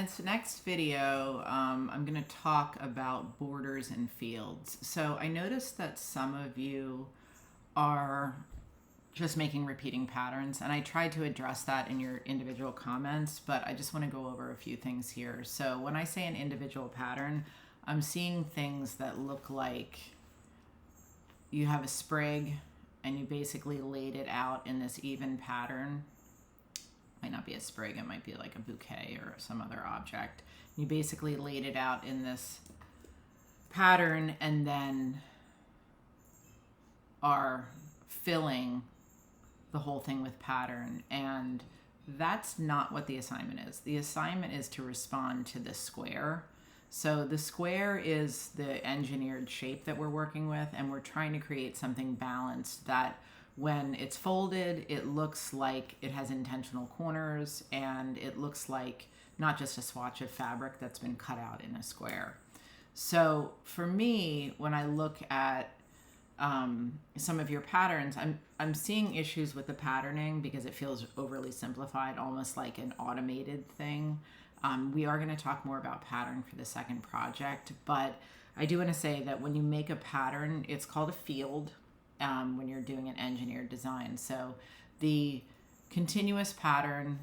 this next video, I'm going to talk about borders and fields. So I noticed that some of you are just making repeating patterns, and I tried to address that in your individual comments, but I just want to go over a few things here. So when I say an individual pattern, I'm seeing things that look like you have a sprig and you basically laid it out in this even pattern. Might not be a sprig, it might be like a bouquet or some other object. You basically laid it out in this pattern and then are filling the whole thing with pattern, and that's not what the assignment is. The assignment is to respond to the square. So the square is the engineered shape that we're working with, and we're trying to create something balanced that when it's folded, it looks like it has intentional corners, and it looks like not just a swatch of fabric that's been cut out in a square. So for me, when I look at some of your patterns, I'm seeing issues with the patterning because it feels overly simplified, almost like an automated thing. We are going to talk more about pattern for the second project, but I do want to say that when you make a pattern, it's called a field when you're doing an engineered design. So the continuous pattern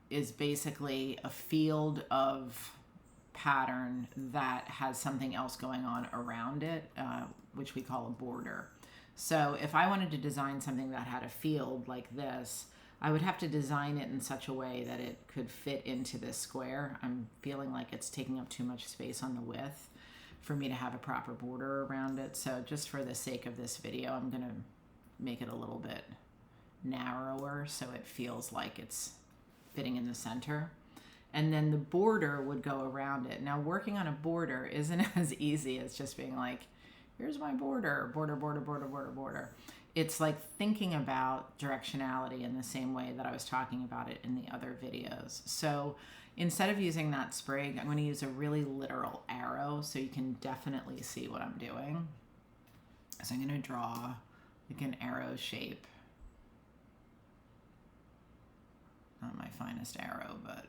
is basically a field of pattern that has something else going on around it, which we call a border. So if I wanted to design something that had a field like this, I would have to design it in such a way that it could fit into this square. I'm feeling like it's taking up too much space on the width for me to have a proper border around it. So just for the sake of this video, I'm gonna make it a little bit narrower so it feels like it's fitting in the center. And then the border would go around it. Now, working on a border isn't as easy as just being like, here's my border, border, border, border, border, border. It's like thinking about directionality in the same way that I was talking about it in the other videos. So instead of using that sprig, I'm going to use a really literal arrow so you can definitely see what I'm doing. So I'm going to draw like an arrow shape. Not my finest arrow, but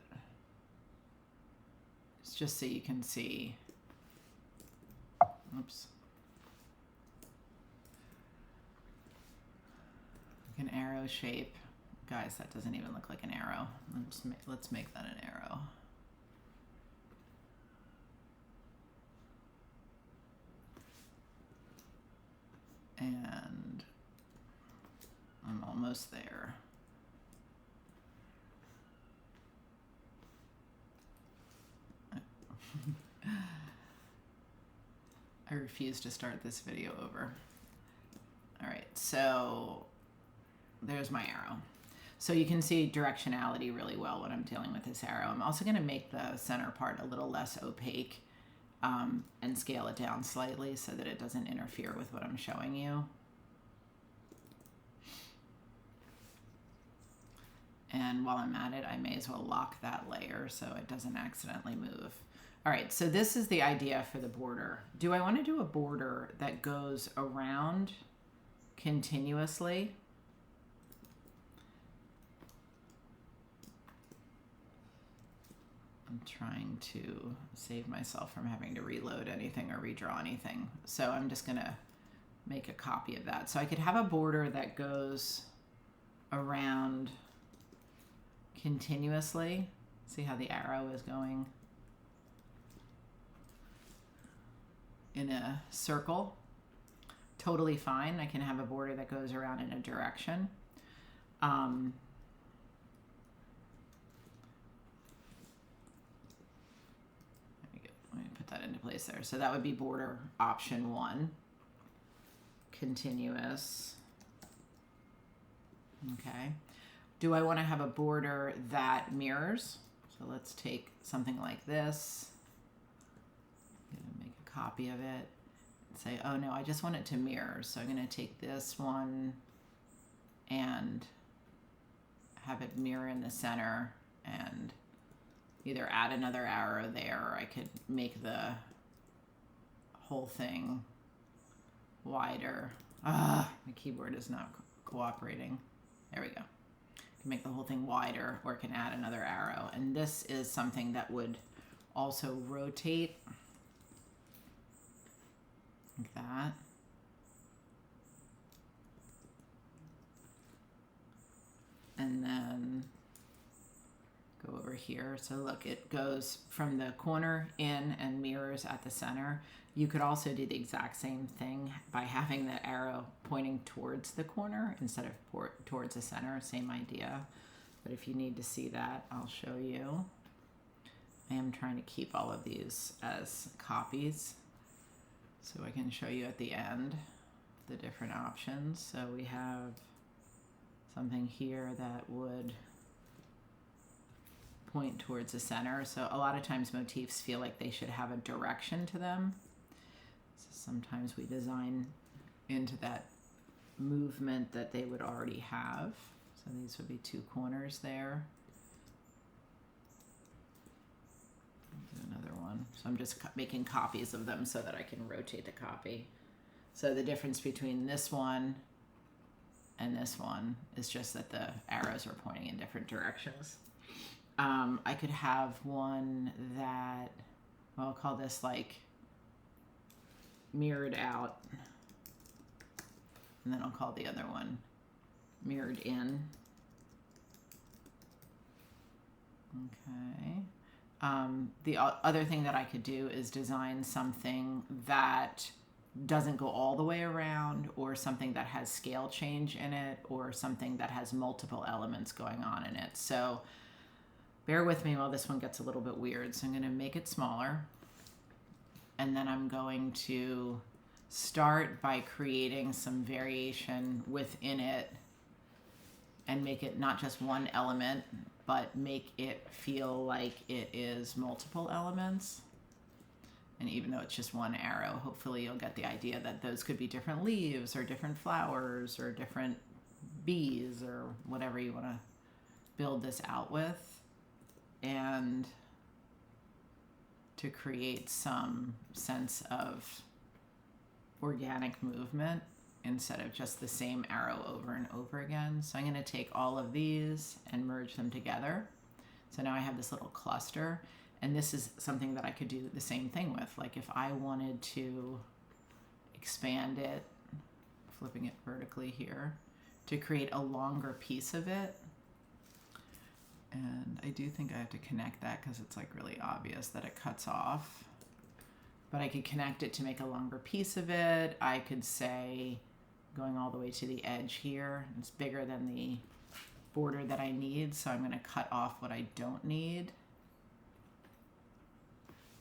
it's just so you can see. Oops. An arrow shape. Guys, that doesn't even look like an arrow. Let's make that an arrow. And I'm almost there. I refuse to start this video over. All right, so there's my arrow. So you can see directionality really well when I'm dealing with this arrow. I'm also going to make the center part a little less opaque and scale it down slightly so that it doesn't interfere with what I'm showing you. And while I'm at it, I may as well lock that layer so it doesn't accidentally move. All right, so this is the idea for the border. Do I want to do a border that goes around continuously? I'm trying to save myself from having to reload anything or redraw anything. So I'm just going to make a copy of that. So I could have a border that goes around continuously. See how the arrow is going in a circle? Totally fine. I can have a border that goes around in a direction. Let me put that into place there. So that would be border option 1. Continuous. Okay. Do I want to have a border that mirrors? So let's take something like this. I'm going to make a copy of it. Say, oh no, I just want it to mirror. So I'm going to take this one and have it mirror in the center and either add another arrow there, or I could make the whole thing wider. My keyboard is not cooperating. There we go. can make the whole thing wider, or can add another arrow. And this is something that would also rotate like that. And then go over here. So look, it goes from the corner in and mirrors at the center. You could also do the exact same thing by having the arrow pointing towards the corner instead of towards the center. Same idea. But if you need to see that, I'll show you. I am trying to keep all of these as copies so I can show you at the end the different options. So we have something here that would point towards the center. So a lot of times motifs feel like they should have a direction to them. So sometimes we design into that movement that they would already have. So these would be two corners there. I'll do another one. So I'm just making copies of them so that I can rotate the copy. So the difference between this one and this one is just that the arrows are pointing in different directions. I could have one that, well, I'll call this like mirrored out, and then I'll call the other one mirrored in. Okay. The other thing that I could do is design something that doesn't go all the way around, or something that has scale change in it, or something that has multiple elements going on in it. So bear with me while this one gets a little bit weird. So I'm going to make it smaller, and then I'm going to start by creating some variation within it and make it not just one element, but make it feel like it is multiple elements. And even though it's just one arrow, hopefully you'll get the idea that those could be different leaves or different flowers or different bees or whatever you want to build this out with. And to create some sense of organic movement instead of just the same arrow over and over again. So I'm going to take all of these and merge them together. So now I have this little cluster. And this is something that I could do the same thing with. Like if I wanted to expand it, flipping it vertically here, to create a longer piece of it. And I do think I have to connect that because it's like really obvious that it cuts off. But I could connect it to make a longer piece of it. I could say going all the way to the edge here. It's bigger than the border that I need, so I'm going to cut off what I don't need.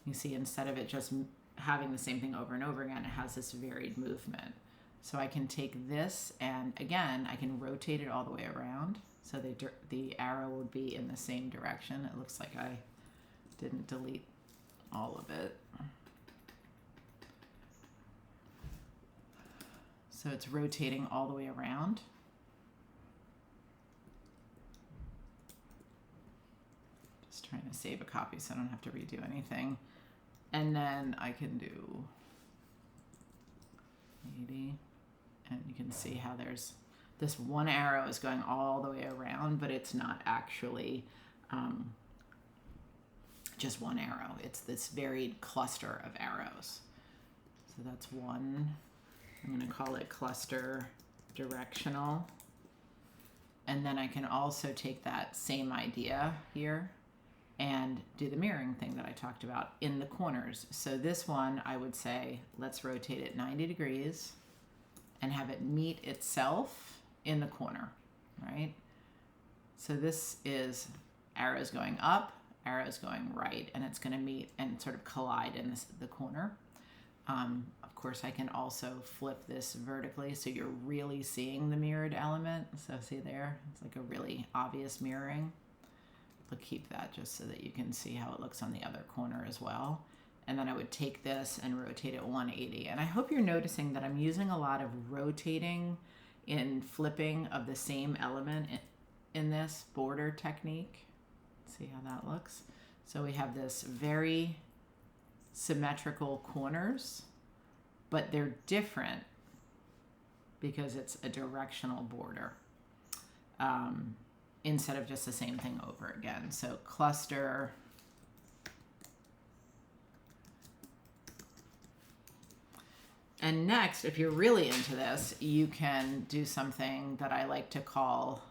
You see, instead of it just having the same thing over and over again, it has this varied movement. So I can take this, and again, I can rotate it all the way around. So the arrow would be in the same direction. It looks like I didn't delete all of it. So it's rotating all the way around. Just trying to save a copy so I don't have to redo anything. And then I can do 80, and you can see how there's this one arrow is going all the way around, but it's not actually just one arrow. It's this varied cluster of arrows. So that's one. I'm going to call it cluster directional. And then I can also take that same idea here and do the mirroring thing that I talked about in the corners. So this one, I would say, let's rotate it 90 degrees and have it meet itself in the corner, right? So this is arrows going up, arrows going right, and it's going to meet and sort of collide in the corner. Of course, I can also flip this vertically so you're really seeing the mirrored element. So see there, it's like a really obvious mirroring. I'll keep that just so that you can see how it looks on the other corner as well. And then I would take this and rotate it 180. And I hope you're noticing that I'm using a lot of rotating and flipping of the same element in this border technique. See how that looks? So we have this very symmetrical corners, but they're different because it's a directional border. instead of just the same thing over again. So cluster. And next, if you're really into this, you can do something that I like to call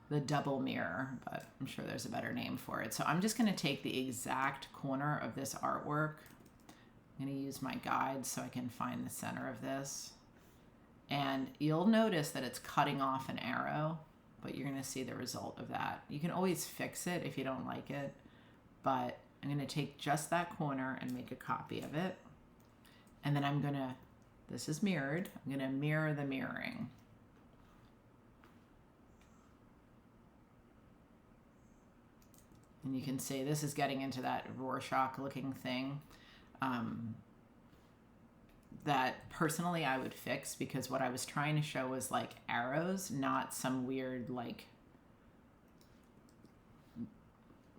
the double mirror, but I'm sure there's a better name for it. So I'm just going to take the exact corner of this artwork. I'm going to use my guide so I can find the center of this. And you'll notice that it's cutting off an arrow, but you're going to see the result of that. You can always fix it if you don't like it, but I'm going to take just that corner and make a copy of it. And then I'm going to, this is mirrored, I'm going to mirror the mirroring. And you can see this is getting into that Rorschach looking thing that personally I would fix, because what I was trying to show was like arrows, not some weird like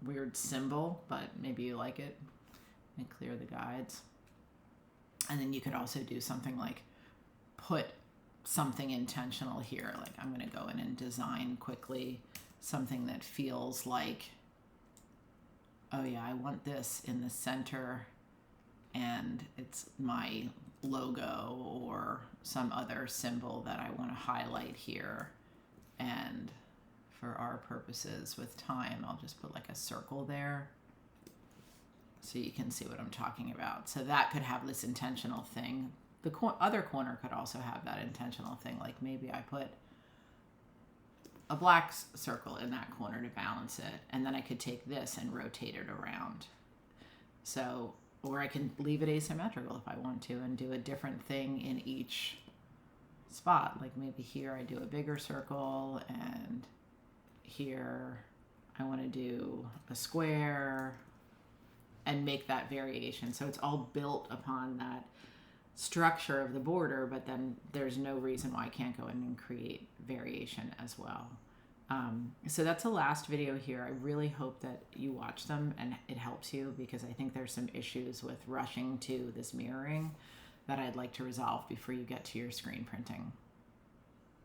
weird symbol, but maybe you like it. And clear the guides. And then you could also do something like put something intentional here. Like I'm going to go in and design quickly something that feels like, oh yeah, I want this in the center and it's my logo or some other symbol that I want to highlight here. And for our purposes with time, I'll just put like a circle there so you can see what I'm talking about. So that could have this intentional thing. The other corner could also have that intentional thing. Like maybe I put a black circle in that corner to balance it. And then I could take this and rotate it around. So, or I can leave it asymmetrical if I want to and do a different thing in each spot. Like maybe here I do a bigger circle, and here I want to do a square and make that variation. So it's all built upon that structure of the border, but then there's no reason why I can't go in and create variation as well. So that's the last video here. I really hope that you watch them and it helps you, because I think there's some issues with rushing to this mirroring that I'd like to resolve before you get to your screen printing.